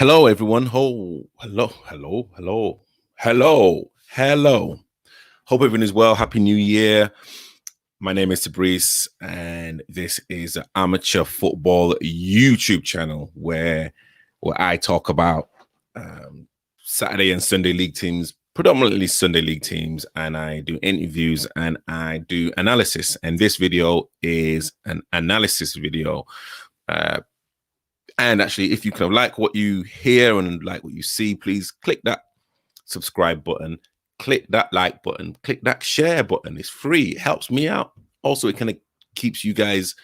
Hello, everyone. Hello. Hope everyone is well. Happy New Year. My name is Tabrice, and this is an amateur football YouTube channel where I talk about Saturday and Sunday league teams, predominantly Sunday league teams, and I do interviews and I do analysis. And this video is an analysis video. And actually, if you kind of like what you hear and like what you see, please click that subscribe button, click that like button, click that share button. It's free. It helps me out. Also, it kind of keeps you guys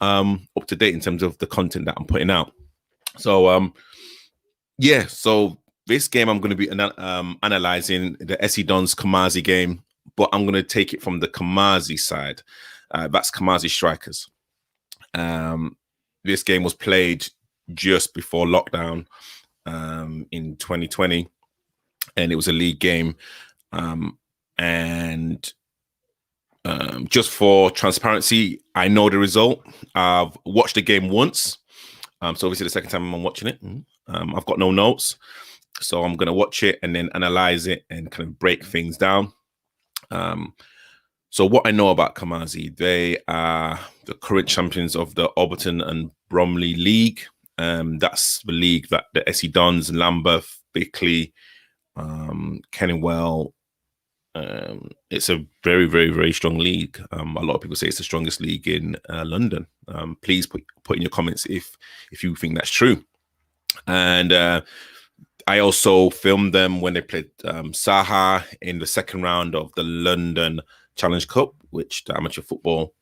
up to date in terms of the content that I'm putting out. So, yeah. So this game, I'm going to be analyzing the SE Dons Kumazi game, but I'm going to take it from the Kumazi side. That's Kumazi Strikers. This game was played just before lockdown in 2020, and it was a league game. And just for transparency, I know the result. I've watched the game once, so obviously the second time I'm watching it. I've got no notes, so I'm going to watch it and then analyze it and kind of break things down. So what I know about Kumazi, they are the current champions of the Orpington and Bromley League. That's the league that the SE Dons, Lambeth, Bickley, Kennywell. It's a very, very, very strong league. A lot of people say it's the strongest league in London. Please put in your comments if you think that's true. And I also filmed them when they played Saha in the second round of the London Challenge Cup, which the amateur football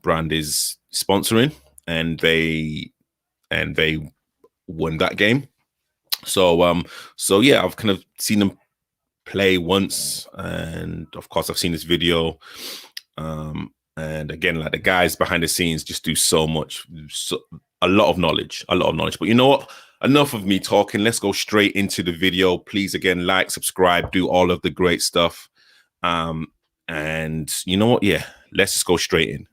brand is sponsoring, and they won that game. So yeah, I've kind of seen them play once, and of course I've seen this video. And again, like the guys behind the scenes just do so much, a lot of knowledge. But you know what? Enough of me talking. Let's go straight into the video. Please, again, like, subscribe, do all of the great stuff. And you know what? Yeah, let's just go straight in.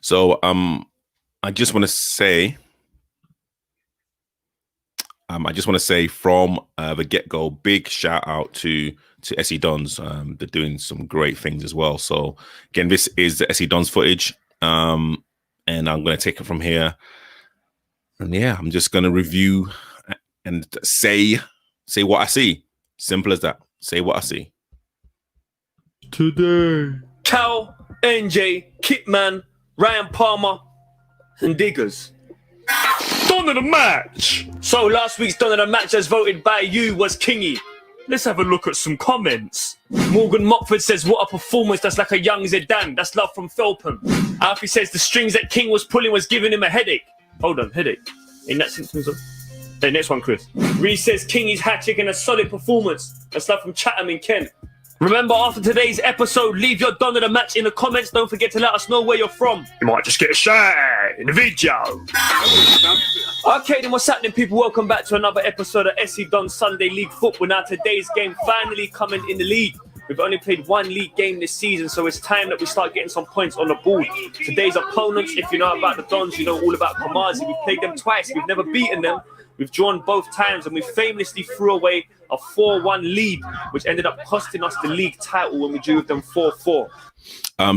So I just want to say from the get-go, big shout out to SE Dons. They're doing some great things as well. So again, this is the SE Dons footage, and I'm going to take it from here. And yeah, I'm just going to review and say what I see. Simple as that. Say what I see. Today, Cal, NJ, Kitman, Ryan Palmer, and Diggers. Don of the match! So last week's Don of the match, as voted by you, was Kingy. Let's have a look at some comments. Morgan Mockford says, what a performance, that's like a young Zidane. That's love from Felpham. Alfie says, the strings that King was pulling was giving him a headache. Hold on, headache. In that symptoms of... The next one, Chris. Reese says, Kingy's hat-trick and a solid performance. That's love from Chatham in Kent. Remember, after today's episode, leave your Don of the match in the comments. Don't forget to let us know where you're from. You might just get a shout in the video. Okay, then what's happening, people? Welcome back to another episode of SE Don Sunday League Football. Now, today's game finally coming in the league. We've only played one league game this season, so it's time that we start getting some points on the board. Today's opponents, if you know about the Dons, you know all about Kumazi. We've played them twice. We've never beaten them. We've drawn both times, and we famously threw away a 4-1 lead, which ended up costing us the league title when we drew with them 4-4.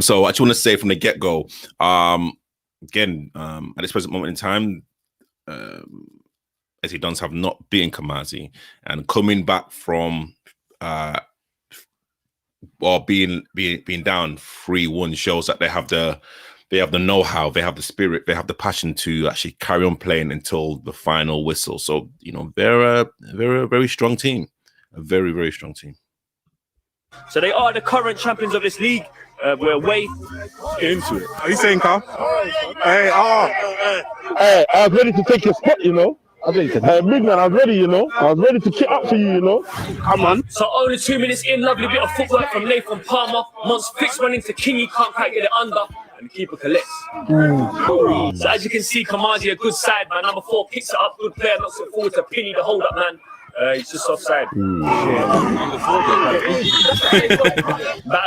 So I just want to say from the get-go, again, at this present moment in time, SE Dons have not beaten Kumazi, and coming back from or being down 3-1 shows that they have the know-how, they have the spirit, they have the passion to actually carry on playing until the final whistle. So, you know, they're a very strong team, a very, very strong team. So they are the current champions of this league. We're way into it. Are you saying, Carl? Hey, I was ready to take your spot, you know. Big man, I was ready, you know. I was ready to kit up for you, you know. Come on. So only 2 minutes in, lovely bit of footwork from Nathan Palmer. Once fixed running to Kingy, can't quite get it under. and the keeper collects. So as you can see, Kumazi, a good side man. Number 4 picks it up, good player, knocks it forward to Penny, the hold up man. He's just offside. Battle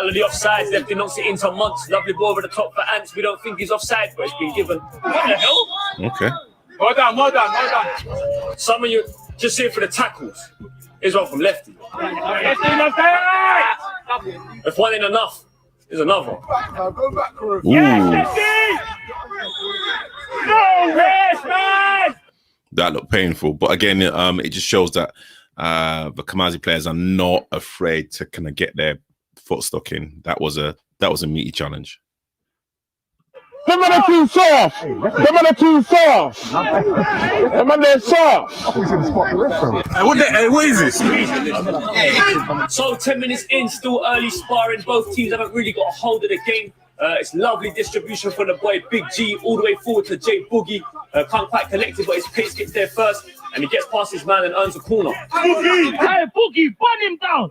of the offsides, lefty knocks it into Monts. Lovely ball over the top for Ants. We don't think he's offside, but it's been given. What the hell? Okay. Well done. Some of you just here for the tackles. Here's one from lefty. If one ain't enough, there's another. Go back, Karoo. That looked painful, but again, it just shows that the Kumazi players are not afraid to kind of get their foot stuck in. That was a meaty challenge. Them man are too soft. Them man are too soft. Them man they're soft. What is this? So 10 minutes in, still early sparring. Both teams haven't really got a hold of the game. It's lovely distribution from the boy Big G all the way forward to J Boogie. Can't quite collect it, but his pace gets there first, and he gets past his man and earns a corner. Boogie! Hey, Boogie, burn him down!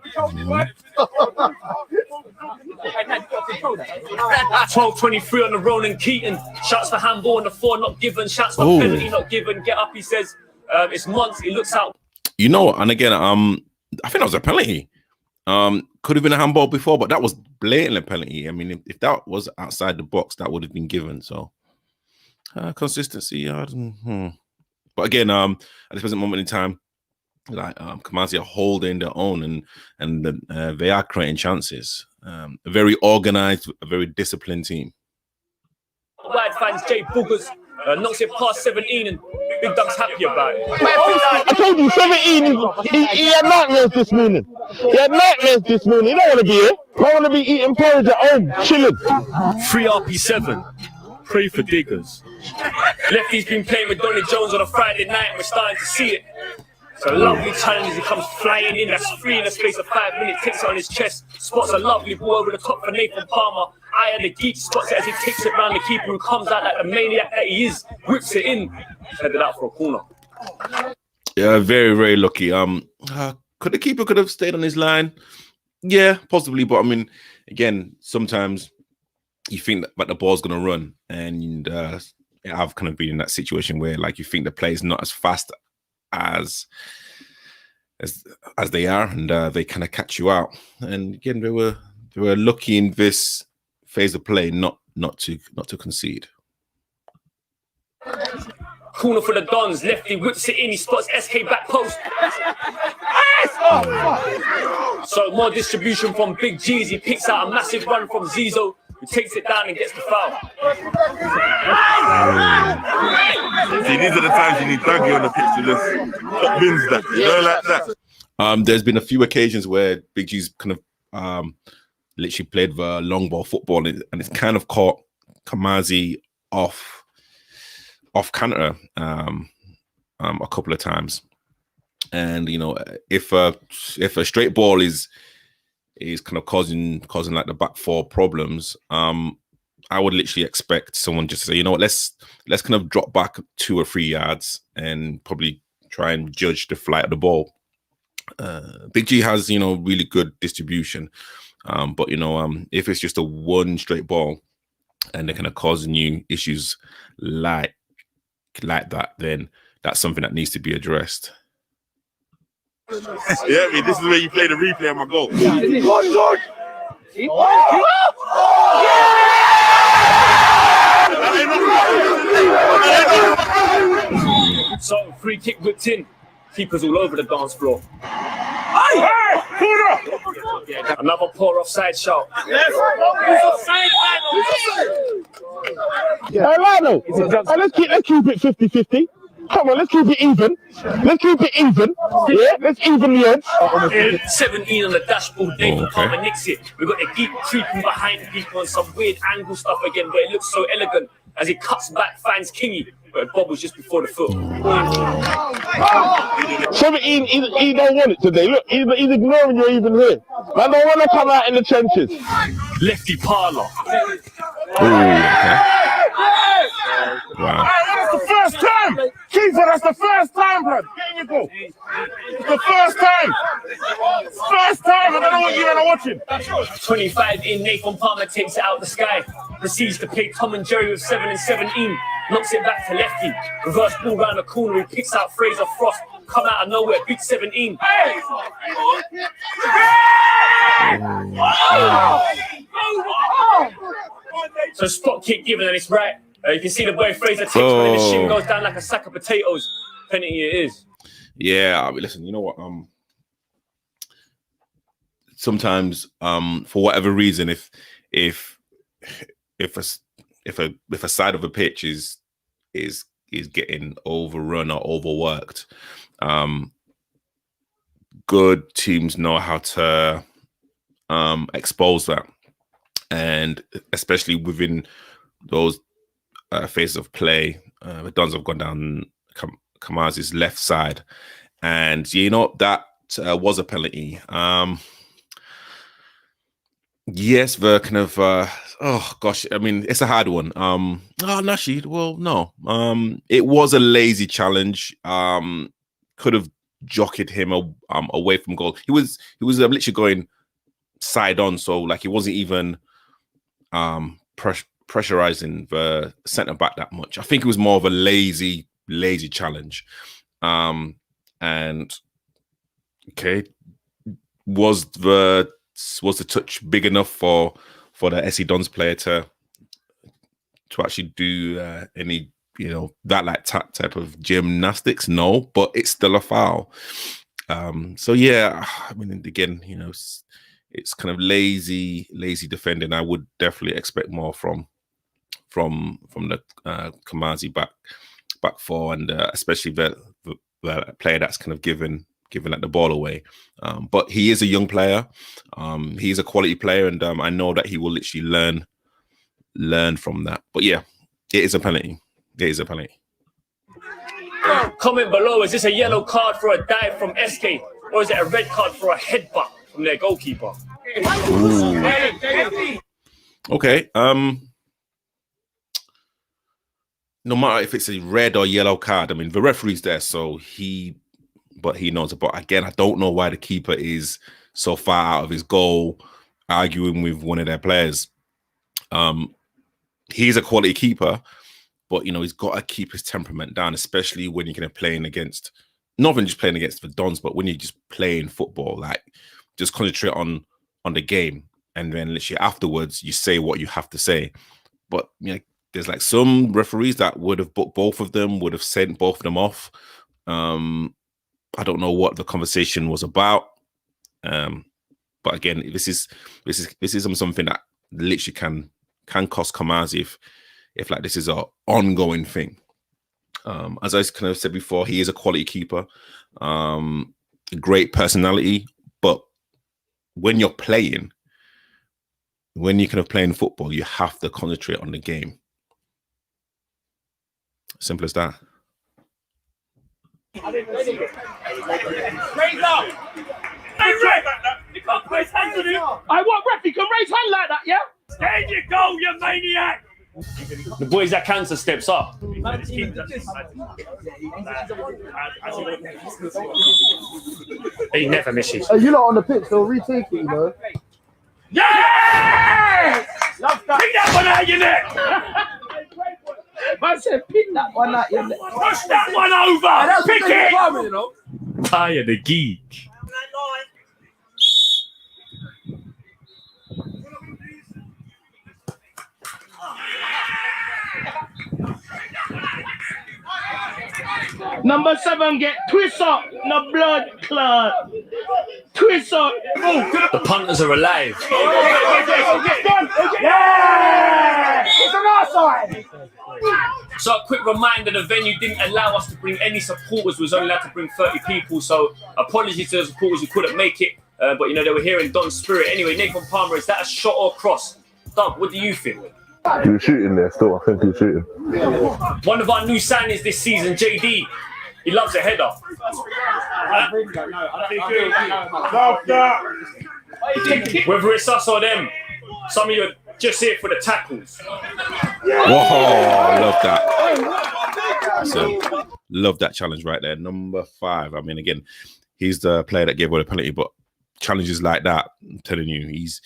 12-23 on the Ronan Keaton. Shots for handball on the 4 not given. Shots for penalty not given. Get up, he says. It's Monts. He looks out. You know, and again, I think that was a penalty. Could have been a handball before, but that was blatantly a penalty. I mean, if that was outside the box, that would have been given. So consistency. But again, at this present moment in time, like Kumazi are holding their own, and they are creating chances. A very organized, a very disciplined team. Wide fans, Jay Boogers knocks it past 17, and Big Duck's happy about it. I told you, 17, he had nightmares this morning. He had nightmares this morning. He don't want to be here. I want to be eating porridge at home, chilling. 3 RP7. Pray for diggers. Lefty's been playing with Donny Jones on a Friday night, and we're starting to see it. It's a lovely challenge as he comes flying in. That's 3 in the space of 5 minutes. Takes it on his chest. Spots a lovely ball over the top for Nathan Palmer. Eye of the geek spots it as he takes it round the keeper, who comes out like the maniac that he is. Whips it in. Headed out for a corner. Yeah, very, very lucky. Could the keeper could have stayed on his line? Yeah, possibly. But I mean, again, sometimes you think that the ball's going to run, and I've kind of been in that situation where, like, you think the play is not as fast as they are, and they kind of catch you out. And again, they were lucky in this phase of play not to concede. Corner for the Dons. Lefty whips it in. He spots SK back post. So more distribution from Big G as he picks out a massive run from Zizo, who takes it down and gets the foul. See, these are the times you need Dougie on the pitch to just wins that. You know, like that. There's been a few occasions where Big G's kind of literally played the long ball football, and it's kind of caught Kumazi off counter a couple of times. And you know, if a straight ball is kind of causing like the back 4 problems, I would literally expect someone just to say, you know what, let's kind of drop back 2 or 3 yards and probably try and judge the flight of the ball. Big G has, you know, really good distribution, but you know, if it's just a one straight ball and they're kind of causing you issues like that, then that's something that needs to be addressed. Yeah, I mean, this is where you play the replay of my goal. So free kick whipped in. Keepers all over the dance floor. Another poor offside shot. Lano, let's keep it 50-50. Come on, let's keep it even. Let's keep it even. Yeah, let's even the odds. 17 on the dashboard. David Palmer nicks it. We've got the geek creeping behind people on some weird angle stuff again, but it looks so elegant as he cuts back, finds Kingy, but it bobbles just before the foot. 17, he don't want it today. Look, he's ignoring you even here. I don't want to come out in the trenches. Lefty Parlour. Wow. That's the first time. keeper, that's the first time, bro. Get in your goal. It's the first time. First time. I don't know what you're watching. 25 in, Nathan Palmer takes it out the sky. Proceeds to play Tom and Jerry with 7 and 17. Knocks it back to lefty. Reverse ball round the corner. He picks out Fraser Frost. Come out of nowhere. Big 17. So spot kick given and it's right. You can see the boy Fraser takes one and the shin goes down like a sack of potatoes. Penalty it is. Yeah, I mean, listen, you know what? Sometimes, for whatever reason, if a side of a pitch is getting overrun or overworked, good teams know how to expose that, and especially within those phases of play, the Dons have gone down Kumazi's left side, and you know that was a penalty. Yes, the kind of oh gosh, I mean it's a hard one. Nasheed, well, no, it was a lazy challenge. Could have jockeyed him away from goal. He was literally going side on, so like he wasn't even pressurizing the centre back that much. I think it was more of a lazy challenge. And okay, was the touch big enough for the SC Dons player to actually do any, you know, that type of gymnastics? No, but it's still a foul. So yeah, I mean, again, you know, it's kind of lazy defending. I would definitely expect more from the Kumazi back four, and especially the player that's kind of giving like the ball away. But he is a young player. He's a quality player, and I know that he will literally learn from that. But yeah, it is a penalty. It is a penalty. Comment below, is this a yellow card for a dive from SK, or is it a red card for a headbutt from their goalkeeper? Okay. No matter if it's a red or yellow card, I mean, the referee's there, so he knows. But again, I don't know why the keeper is so far out of his goal, arguing with one of their players. He's a quality keeper, but you know he's got to keep his temperament down, especially when you're going to playing against, not even just playing against the Dons, but when you're just playing football. Like, just concentrate on the game, and then literally afterwards you say what you have to say. But you know, there's like some referees that would have booked both of them, would have sent both of them off. I don't know what the conversation was about. But again, this is something that literally can cost Kumazi if like this is an ongoing thing. As I kind of said before, he is a quality keeper, great personality, but when you're kind of playing football, you have to concentrate on the game. Simple as that. Raise up! Hey, Ray! You can't put his hands on him! I want ref, you can raise hand like that, yeah? There you go, you maniac! The boys that cancer steps up. He never misses. Hey, you lot on the pitch, they'll retake it, you know. Yes! Love that. Pick that one out of your neck! I said, pick that one out your neck. Push that one over! Pick it! You know? Tyre the geek. Number 7 get twist up, no blood clot. Twist up. The punters are alive. Yeah! It's on our side! So a quick reminder, the venue didn't allow us to bring any supporters. We was only allowed to bring 30 people. So apologies to the supporters who couldn't make it. But you know, they were here in Don's spirit. Anyway, Nathan Palmer, is that a shot or cross? Doug, what do you think? He was shooting there still. I think he was shooting. One of our new signings this season, JD. He loves a header. Whether it's us or them, some of you are just here for the tackles. Whoa, I love that. So love that challenge right there. Number 5. I mean, again, he's the player that gave away the penalty, but challenges like that, I'm telling you, he's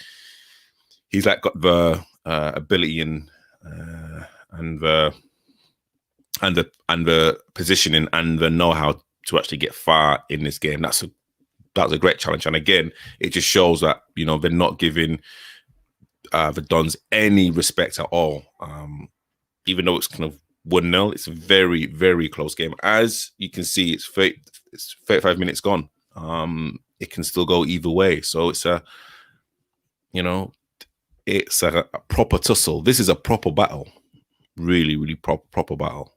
like got the ability and the positioning and the know-how to actually get far in this game. That's a great challenge. And again, it just shows that, you know, they're not giving the Dons any respect at all. Even though it's kind of 1-0, it's a very, very close game. As you can see, it's 35 minutes gone. It can still go either way. So it's a proper tussle. This is a proper battle. Really, really proper battle.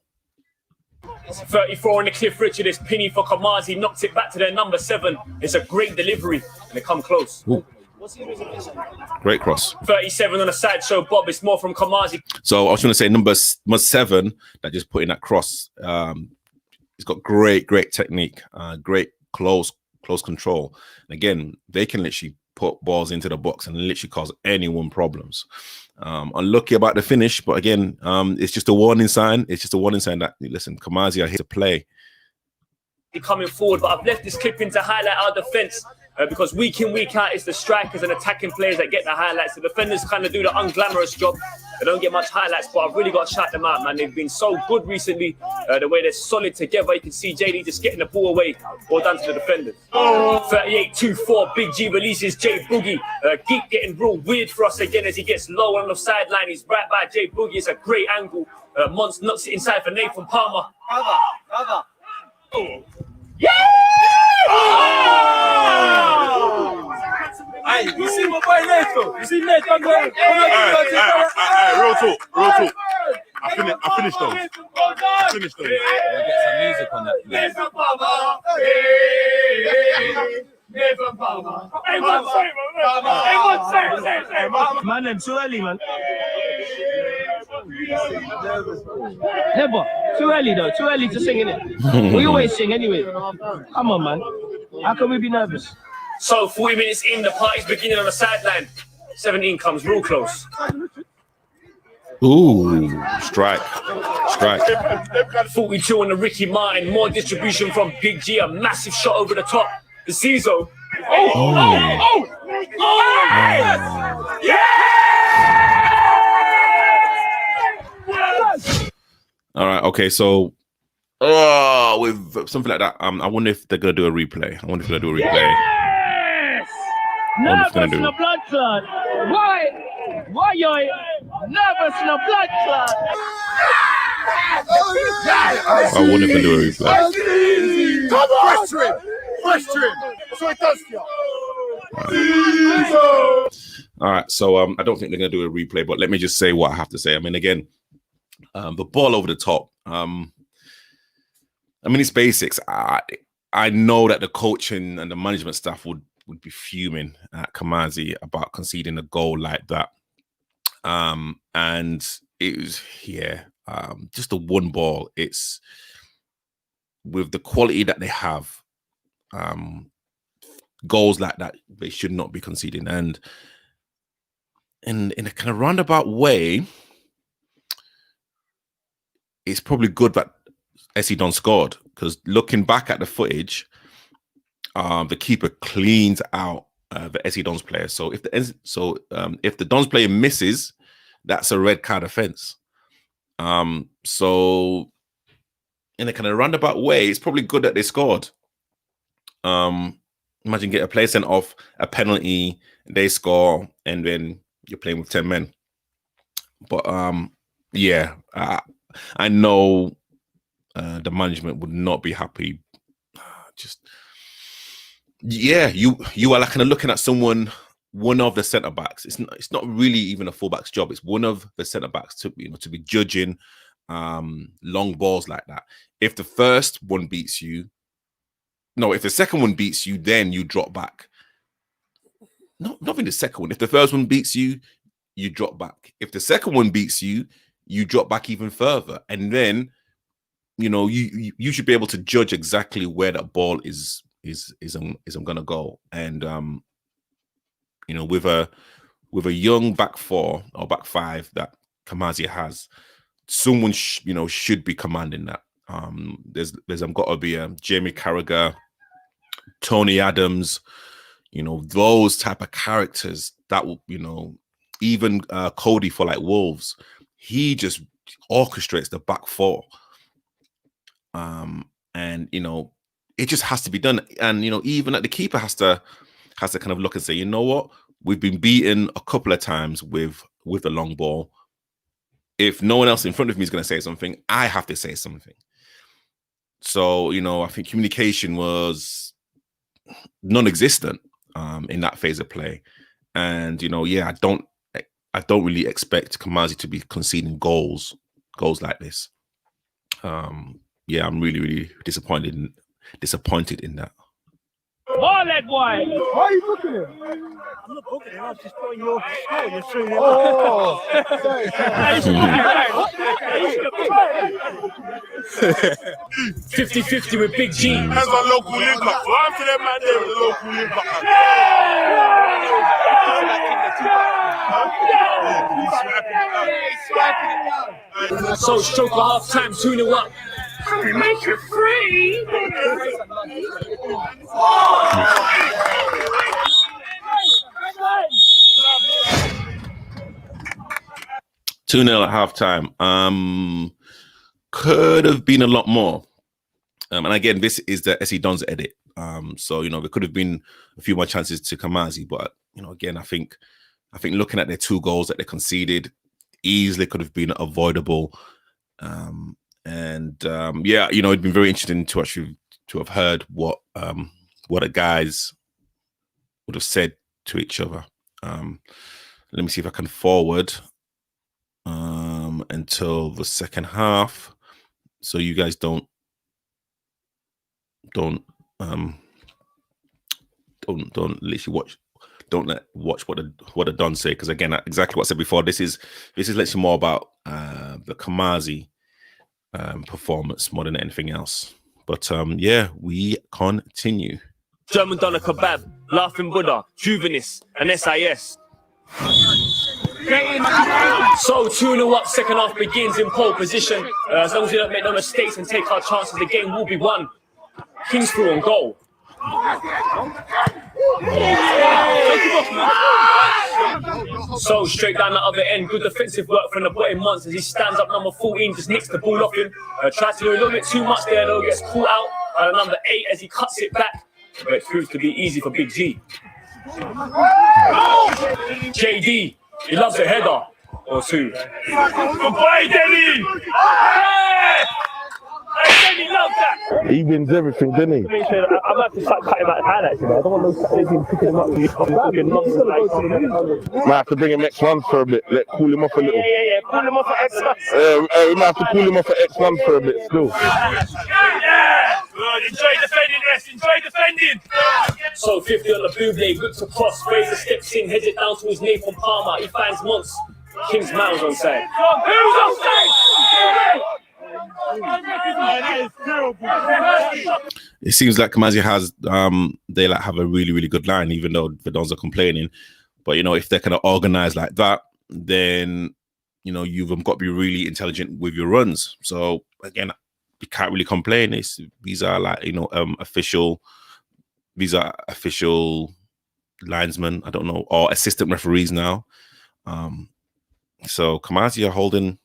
It's 34 on the Cliff Richard. It's Penny for Kumazi. Knocked it back to their number 7. It's a great delivery. And they come close. Ooh. Great cross. 37 on the side show, Bob. It's more from Kumazi. So I was going to say number 7 that just put in that cross. He's got great technique, great close control. And again, they can literally put balls into the box and literally cause anyone problems. Unlucky about the finish, but again, it's just a warning sign. It's just a warning sign that, listen, Kumazi are here to play. Coming forward, but I've left this clip in to highlight our defense because week in, week out, it's the strikers and attacking players that get the highlights. The defenders kind of do the unglamorous job. They don't get much highlights, but I've really got to shout them out, man. They've been so good recently. The way they're solid together. You can see JD just getting the ball away. Well done to the defenders. 38-2-4. Big G releases J Boogie. Geek getting real weird for us again as he gets low on the sideline. He's right by J Boogie. It's a great angle. Mons nuts it inside for Nathan Palmer. Brother. Oh. Yeah! Oh! Hey, you see my boy Neto? You see Neto? Real talk. I finished those. Get some music on that. Man, them too early, man. Never. Too early, though. Too early to sing, innit? We always sing anyway. Come on, man. How can we be nervous? So, 40 minutes in, the party's beginning on the sideline. 17 comes real close. Ooh, strike. 42 on the Ricky Martin. More distribution from Big G. A massive shot over the top. The Cizo. All right, okay, so with something like that, I wonder if they're gonna do a replay. Yes! Nervous in the blood clot. Why you're nervous in the blood clot? I wonder if they do a replay. Come on! Pressure him. That's what it does to you. All right, so I don't think they're gonna do a replay, but let me just say what I have to say. I mean, again, the ball over the top. I mean, it's basics. I know that the coaching and the management staff would be fuming at Kumazi about conceding a goal like that. And it was, just a one ball. It's with the quality that they have, goals like that, they should not be conceding. And in a kind of roundabout way, it's probably good that Essendon scored, because looking back at the footage, the keeper cleans out the Essendon's player. So if the Dons player misses, that's a red card offence. So in a kind of roundabout way, it's probably good that they scored. Imagine get a player sent off, a penalty, they score, and then you're playing with 10 men. But I know the management would not be happy. You are like kind of looking at one of the centre backs. It's not really even a fullback's job. It's one of the centre backs to be judging long balls like that. If the first one beats you, if the second one beats you, then you drop back. No, not even the second one. If the first one beats you, you drop back. If the second one beats you, you drop back even further, and then you should be able to judge exactly where that ball is gonna go. And with a young back four or back five that Kumazi has, someone should be commanding that. There's got to be Jamie Carragher, Tony Adams, those type of characters that will, even Cody for like Wolves, he just orchestrates the back four. And it just has to be done. And even the keeper has to kind of look and say, you know what, we've been beaten a couple of times with the long ball. If no one else in front of me is going to say something, I have to say something. So I think communication was non-existent in that phase of play. And I don't really expect Kumazi to be conceding goals like this. I'm really, really disappointed in that. Ball that boy. Why are you looking at him? I'm not looking at him. I was just putting your score. You're shooting him. Oh, sorry. 50-50 with Big G. That's a local link up. Run to that man there with a local link up. So stroke at half time, 2-0 up. Make it free. 2-0 at halftime. Could have been a lot more. And again, this is the SE Dons edit. So there could have been a few more chances to Kumazi, but again, I think looking at their 2 goals that they conceded easily could have been avoidable. It'd been very interesting to actually have heard what the guys would have said to each other. Let me see if I can forward until the second half, so you guys don't literally watch what the Don say, because again, exactly what I said before, this is literally more about the Kumazi performance more than anything else. But we continue. German Doner Kebab, Laughing Buddha, Juvenis, and SIS. So 2-0 up, second half begins in pole position. As long as we don't make no mistakes and take our chances, the game will be won. Kingsford on goal. So straight down the other end, good defensive work from the boy Monts as he stands up. Number 14 just nicks the ball off him. Tries to do a little bit too much there though, gets caught out. Number 8 as he cuts it back, but it proves to be easy for Big G. JD, he loves a header or 2. Goodbye, Denny! Denny loves that! He wins everything, doesn't he? I'm going to have to start cutting back highlights, I don't want those picking him up. Might have to bring him X1 for a bit. Cool him off a little. Yeah. Cool him off for X1. We might have to cool him off for X1 for a bit still. Good, enjoy defending, S. Enjoy defending. So 50 on the Buble, good to cross. Fraser steps in, heads it down to his Nathan Palmer. He finds Monts. King's Miles on side. Who's on side? It seems like Kumazi has they have a really, really good line, even though the Dons are complaining. But if they're kind of organized like that, then you've got to be really intelligent with your runs. So again, you can't really complain. These are like official linesmen, I don't know, or assistant referees now. So Kumazi are holding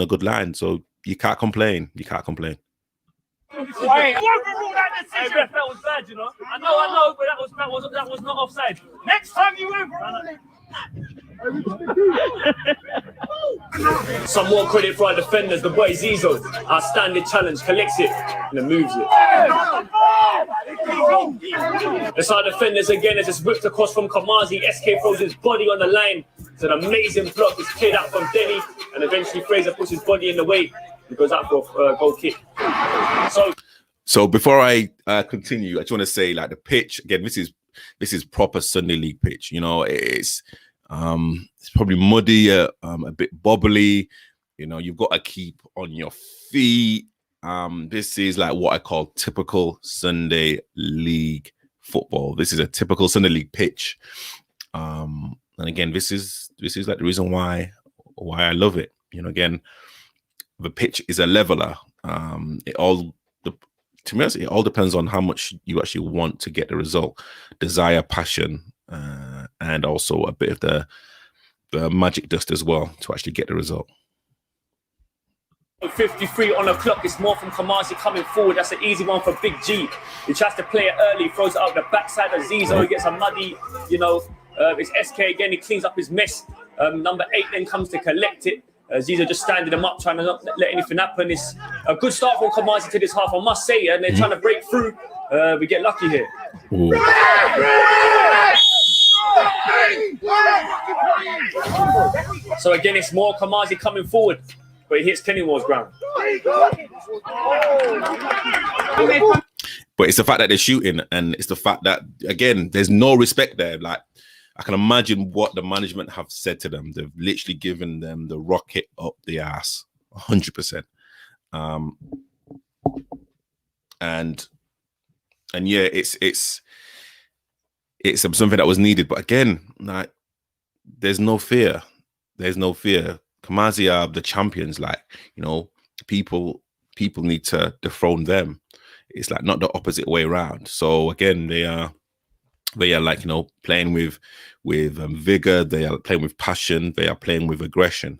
a good line. So you can't complain. Hey, that was bad, I know, but that was not offside. Next time you overrule. Some more credit for our defenders. The boy Zizo, outstanding challenge, collects it and then moves it. It's our defenders again as it's whipped across from Kumazi. SK throws his body on the line. It's an amazing block. It's cleared out from Denny, and eventually Fraser puts his body in the way. He goes out for a goal kick. So before I continue, I just want to say, like, the pitch again. This is proper Sunday League pitch. It's probably muddy, a bit bobbly. You've got to keep on your feet. This is like what I call typical Sunday League football. This is a typical Sunday League pitch. And again, this is like the reason why I love it. Again, the pitch is a leveler. To be honest, it all depends on how much you actually want to get the result, desire, passion, and also a bit of the magic dust as well to actually get the result. 53 on the clock. It's more from Kumazi coming forward. That's an easy one for Big G. He tries to play it early, throws it up the backside of Zizo. He gets a muddy, it's SK again. He cleans up his mess. Number 8 then comes to collect it. Zizo just standing him up, trying to not let anything happen. It's a good start from Kumazi to this half, I must say, and they're trying to break through. We get lucky here. So again, it's more Kumazi coming forward, but he hits Kennymore's ground. But it's the fact that they're shooting, and it's the fact that, again, there's no respect there. Like, I can imagine what the management have said to them. They've literally given them the rocket up the ass, 100%. And yeah, it's something that was needed. But again, like, there's no fear. There's no fear. Kumazi are the champions. Like, people need to dethrone them. It's like not the opposite way around. So again, they are like, playing with vigor. They are playing with passion. They are playing with aggression.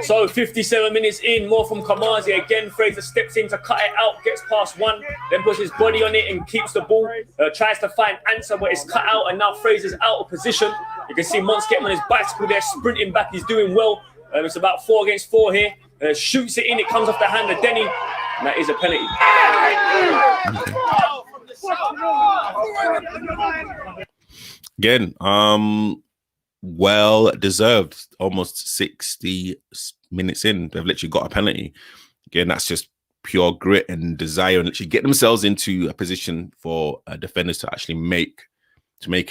So 57 minutes in, more from Kumazi. Again, Fraser steps in to cut it out, gets past one, then puts his body on it and keeps the ball. Tries to find answer, but it's cut out, and now Fraser's out of position. You can see Monts getting on his bicycle there, sprinting back. He's doing well. It's about 4 against 4 here. Shoots it in. It comes off the hand of Denny. And that is a penalty. Again, well deserved. Almost 60 minutes in, they've literally got a penalty. Again, that's just pure grit and desire, and literally get themselves into a position for defenders to actually make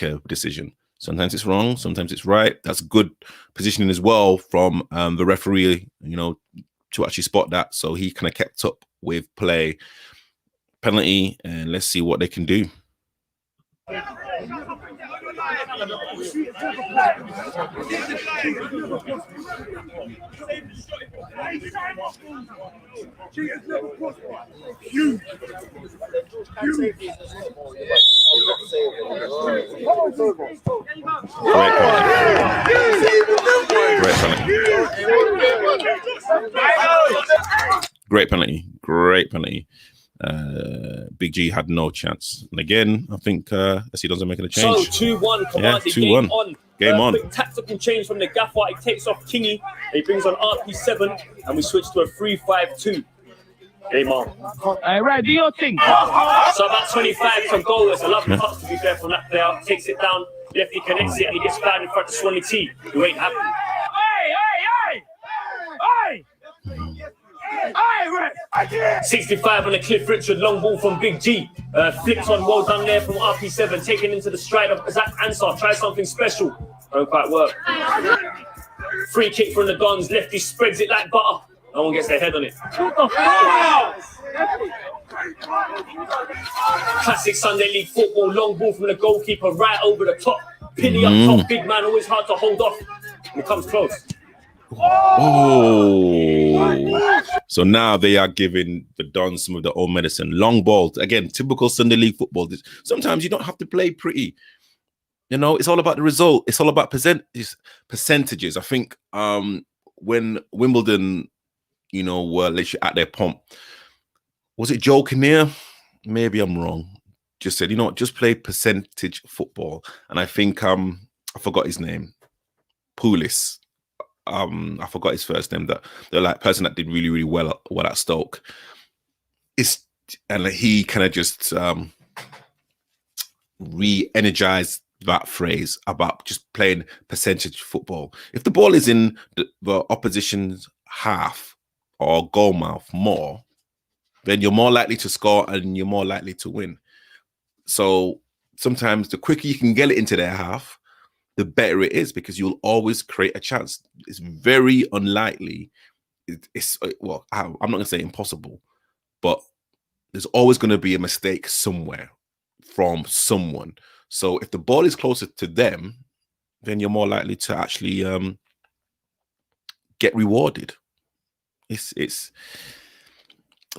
a decision. Sometimes it's wrong, sometimes it's right. That's good positioning as well from the referee, to actually spot that. So he kind of kept up with play. Penalty, and let's see what they can do. Great penalty. Big G had no chance, and again, I think as he doesn't make a change. So 2-1, Kumazi, 2-1. Game on. Quick tactical change from the gaffer. He takes off Kingy. He brings on RP7, and we switch to a 3-5-2. Game on. All right, do your thing. So about 25 to go. It's a lovely touch, to be fair, from that player. Takes it down, lefty connects it, and he gets fouled in front of Swanee T, who ain't happy. Hey! 65 on the Cliff Richard, long ball from Big G. Flips on, well done there from RP7, taken into the stride of Zach Ansar. Try something special. Don't quite work. Free kick from the Dons. Lefty spreads it like butter. No one gets their head on it. Classic Sunday League football. Long ball from the goalkeeper right over the top. Pilly up top. Big man, always hard to hold off. And it comes close. Oh, so now they are giving the Dons some of their own medicine. Long ball, again, typical Sunday League football. Sometimes you don't have to play pretty. It's all about the result. It's all about percentages. I think when Wimbledon, were literally at their pomp, was it Joe Kinnear? Maybe I'm wrong. Just said, just play percentage football. And I think I forgot his name, Pulis. I forgot his first name. That the person that did really, really well at Stoke. And he kind of just re-energized that phrase about just playing percentage football. If the ball is in the opposition's half or goal mouth more, then you're more likely to score and you're more likely to win. So sometimes the quicker you can get it into their half, the better it is, because you'll always create a chance. It's very unlikely. I'm not going to say impossible, but there's always going to be a mistake somewhere from someone. So if the ball is closer to them, then you're more likely to actually get rewarded. it's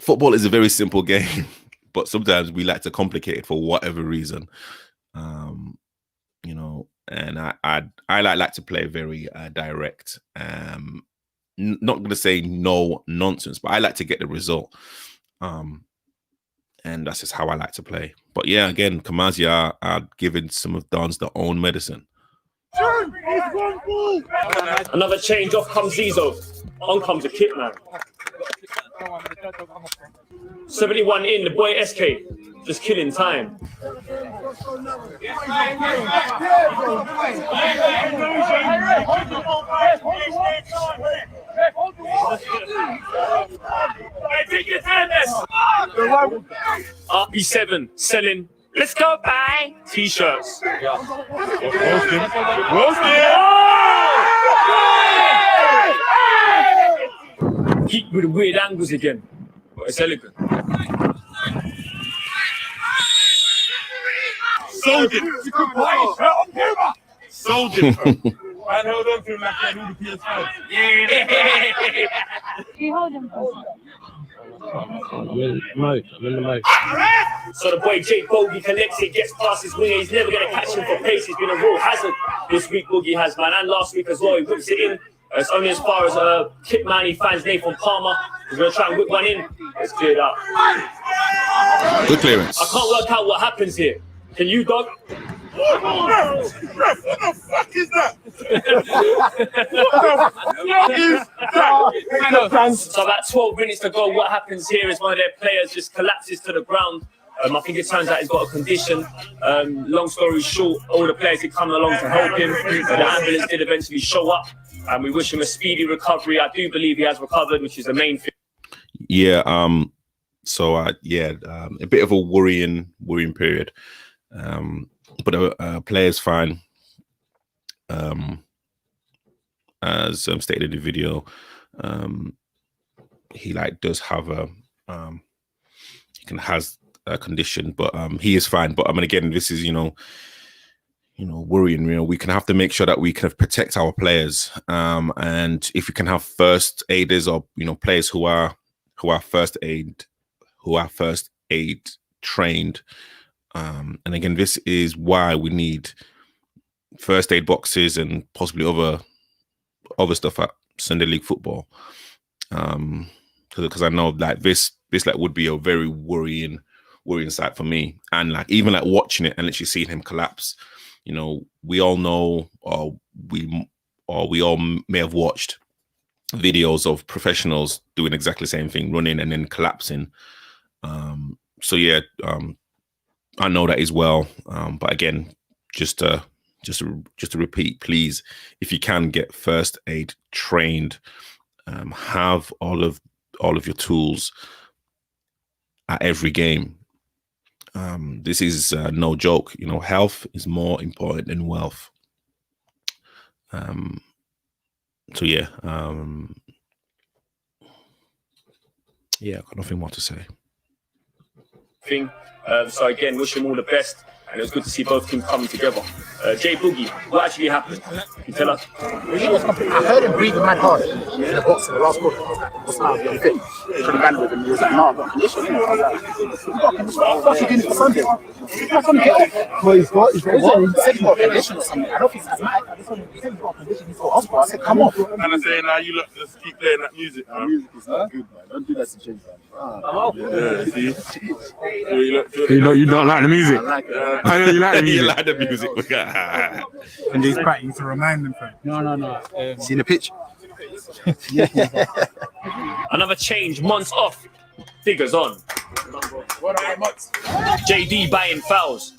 football is a very simple game, but sometimes we like to complicate it for whatever reason. You know, and I like to play very direct. Not going to say no nonsense, but I like to get the result. And that's just how I like to play. But yeah, again, Kumazi are giving some of Don's their own medicine. Another change off comes Zizo. On comes the kit man. 71 in, the boy SK. Just killing time. RP7 selling. Let's go buy t-shirts. Keep with the weird angles again. But it's elegant. Sold it. Sold it. I held on to him like I knew the PS5. You hold him for I'm in the mode. So the boy Jake Bogey collects it, gets past his winger. He's never going to catch him for pace. He's been a real hazard this week, Boogie has, man. And last week as well, he whips it in. It's only as far as Kitman, he finds Nathan Palmer. He's going to try and whip one in. It's cleared up. Good clearance. I can't work out what happens here. Can you, dog? What the fuck is that? So about 12 minutes to go, what happens here is one of their players just collapses to the ground. I think it turns out he's got a condition. Long story short, all the players did come along to help him. The ambulance did eventually show up. And we wish him a speedy recovery. I do believe he has recovered, which is the main thing. Yeah. A bit of a worrying period. But player's fine. As stated in the video, he does have has a condition, but he is fine. But I mean, again, this is worrying. We can have to make sure that we can protect our players, and if we can have first aiders or players who are first aid trained. And again, this is why we need first aid boxes and possibly other stuff at Sunday League football. Because I know this would be a very worrying sight for me. And even watching it and literally seeing him collapse, we all know, or we all may have watched videos of professionals doing exactly the same thing, running and then collapsing. I know that as well, but again, just to repeat, please, if you can get first aid trained, have all of your tools at every game. This is no joke. Health is more important than wealth. I got nothing more to say. So again, wish him all the best, and it was good to see both teams coming together. Jay Boogie, what actually happened? Can you tell us? I heard him breathing mad hard in the box in the last quarter. What's now? You're fit. Pretty bad with him. He was like, no, I've got a condition. What's he doing for Sunday? He's got something else. Well, he's got what? He said he's got a condition or something. I don't think it's asthmatic. He said he's got a condition. He's got hospital. I said, come off. And I say, now you look, let's keep playing that music. That music is not good, man. Don't do that to James, man. Yeah, see? You don't like the music. I like it. I know you like the music. You like the music. And he's practicing to remind them. No. Seen the pitch? Another change, months off, figures on. JD buying fouls.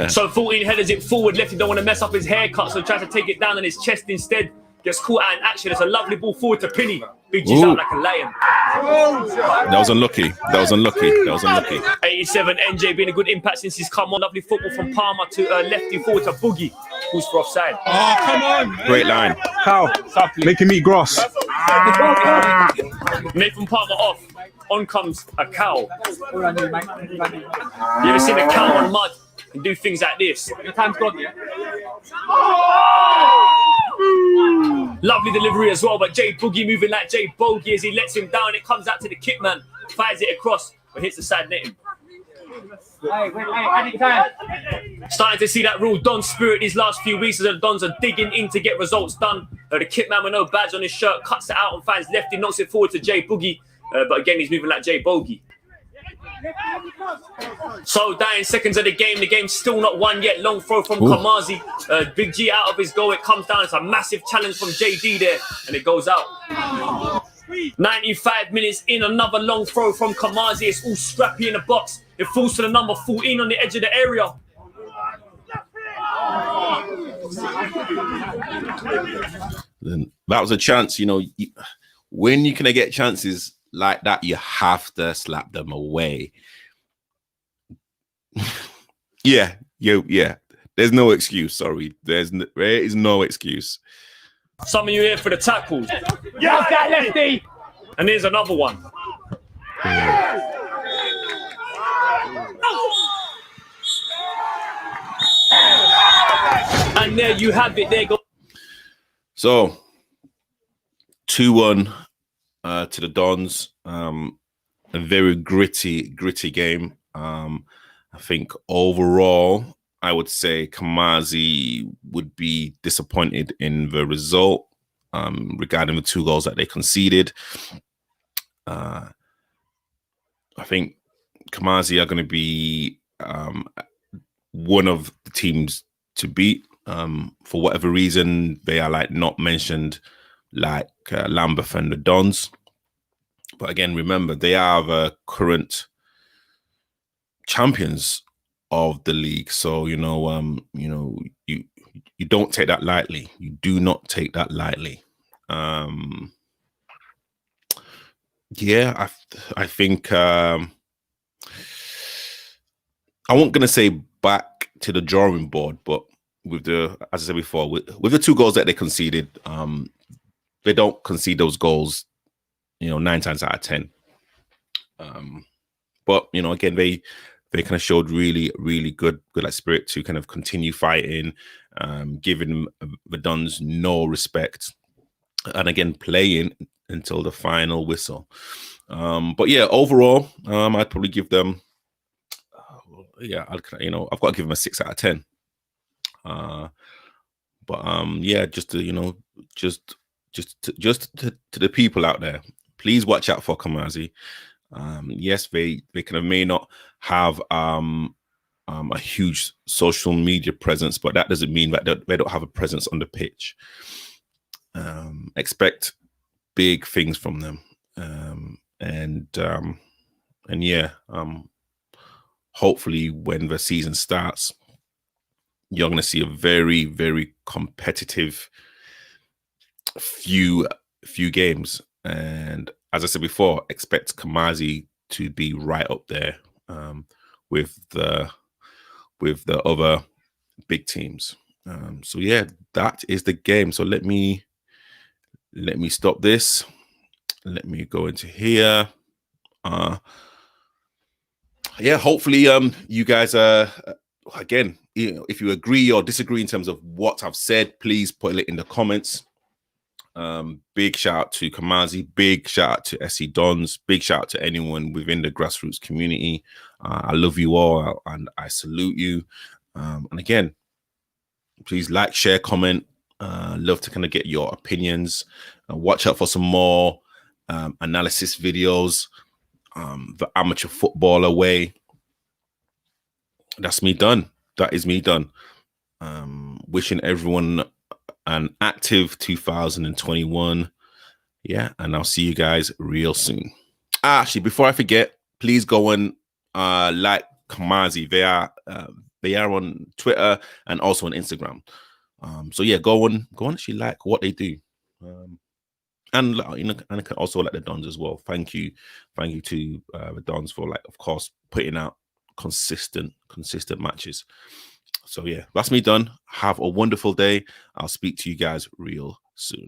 So 14 headers it forward, left. He don't want to mess up his haircut, so tries to take it down on his chest instead. Gets caught out in action. It's a lovely ball forward to Penny. Big G's out like a lion. That was unlucky. 87, NJ being a good impact since he's come on. Lovely football from Palmer to lefty forward to Boogie, who's for offside. Oh, come on. Great line. How? Making me grass. Nathan Palmer off. on comes a cow. You ever seen a cow on mud and do things like this? Your time's gone, yeah? Lovely delivery as well, but Jay Boogie moving like Jay Bogey as he lets him down. It comes out to the kit man, fires it across, but hits the side netting. Starting to see that real Don spirit these last few weeks as the Dons are digging in to get results done. The kit man with no badge on his shirt cuts it out and finds lefty, knocks it forward to Jay Boogie, but again he's moving like Jay Bogey. So dying seconds of the game's still not won yet. Long throw from Kumazi. Big G out of his goal. It comes down. It's a massive challenge from JD there, and it goes out. 95 minutes in, another long throw from Kumazi. It's all scrappy in the box. It falls to the number 14 on the edge of the area. Then that was a chance, you know. When you can get chances like that, you have to slap them away. Yeah. There's no excuse. Sorry, there is no excuse. Some of you here for the tackles. Yes, that lefty. And here's another one. And there you have it. There go. So 2-1 to the Dons. A very gritty game. I think overall, I would say Kumazi would be disappointed in the result regarding the 2 goals that they conceded. I think Kumazi are going to be one of the teams to beat. For whatever reason, they are like not mentioned like Lambeth and the Dons. But again, remember, they are the current champions of the league. So, you don't take that lightly. You do not take that lightly. Yeah, I think I wasn't going to say back to the drawing board, but with the, as I said before, with the 2 goals that they conceded, they don't concede those goals, 9 times out of 10. But again, they kind of showed really, really good like spirit to kind of continue fighting, giving the Dons no respect, and again playing until the final whistle. But yeah, overall, I'd probably give them. I've got to give them a 6 out of 10. Yeah, just to to the people out there, please watch out for Kumazi. Yes, they kind of may not have a huge social media presence, but that doesn't mean that they don't have a presence on the pitch. Expect big things from them, and yeah, hopefully when the season starts, you're going to see a very, very competitive few games. And as I said before, expect Kumazi to be right up there with the other big teams. So yeah, that is the game. So let me stop this. Let me go into here. Yeah, hopefully you guys again, if you agree or disagree in terms of what I've said, please put it in the comments. Big shout out to Kumazi, big shout out to SC Dons, big shout out to anyone within the grassroots community. I love you all and I salute you. And again, please like, share, comment. Love to kind of get your opinions. Watch out for some more analysis videos. The amateur footballer way. That's me done. That is me done. Wishing everyone an active 2021. Yeah, and I'll see you guys real soon. Actually, before I forget, please go and like Kumazi. They are on Twitter and also on Instagram. So yeah, go on actually like what they do. And and also like the Dons as well. Thank you to the Dons for, like, of course, putting out consistent matches. So yeah, that's me done. Have a wonderful day. I'll speak to you guys real soon.